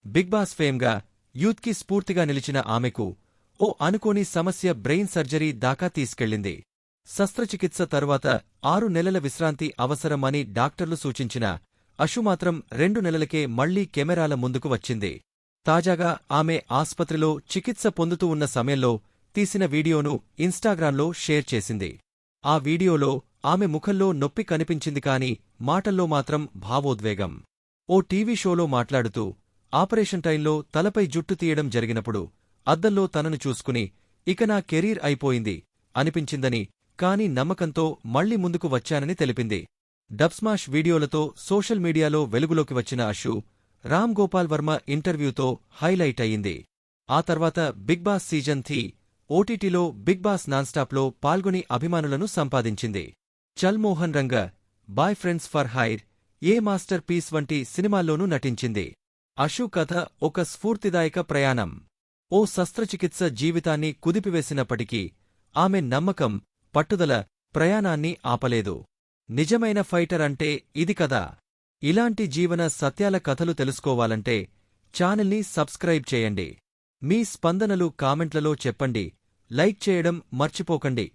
Big boss ఫేమ్గా యూత్కి స్ఫూర్తిగా నిలిచిన ఆమెకు ఓ అనుకోని సమస్య బ్రెయిన్ సర్జరీ దాకా తీసుకెళ్లింది. శస్త్రచికిత్స తరువాత 6 నెలల విశ్రాంతి అవసరం అని డాక్టర్లు సూచించిన అషు మాత్రం 2 నెలలకే మళ్లీ కెమెరాల ముందుకు వచ్చింది. తాజాగా ఆమె ఆస్పత్రిలో చికిత్స పొందుతూ ఉన్న సమయంలో తీసిన వీడియోను ఇన్స్టాగ్రామ్లో షేర్ చేసింది. ఆ వీడియోలో ఆమె ముఖంలో నొప్పి కనిపించింది కాని మాటల్లో మాత్రం భావోద్వేగం. ఓ టీవీ షోలో మాట్లాడుతూ ఆపరేషన్ టైంలో తలపై జుట్టు తీయడం జరిగినప్పుడు అద్దంలో తనను చూసుకుని ఇక నా కెరీర్ అయిపోయింది అనిపించిందని, కాని నమ్మకంతో మళ్లీ ముందుకు వచ్చానని తెలిపింది. డబ్స్మాష్ వీడియోలతో సోషల్ మీడియాలో వెలుగులోకి వచ్చిన అషు రామ్ గోపాల్ వర్మ ఇంటర్వ్యూతో హైలైట్ అయింది. ఆ తర్వాత బిగ్ బాస్ సీజన్ 3 ఓటీటీలో బిగ్ బాస్ నాన్స్టాప్లో పాల్గొని అభిమానులను సంపాదించింది. Chal Mohan Ranga, boy friends for her, a masterpiece వంటి సినిమాల్లోనూ నటించింది. అషు కథ ఒక స్ఫూర్తిదాయక ప్రయాణం. ఓ శస్త్రచికిత్స జీవితాన్ని కుదిపివేసినప్పటికీ ఆమె నమ్మకం, పట్టుదల ప్రయాణాన్ని ఆపలేదు. నిజమైన ఫైటర్ అంటే ఇది కదా. ఇలాంటి జీవన సత్యాల కథలు తెలుసుకోవాలంటే ఛానల్ని సబ్స్క్రైబ్ చేయండి. మీ స్పందనలు కామెంట్లలో చెప్పండి. లైక్ చేయడం మర్చిపోకండి.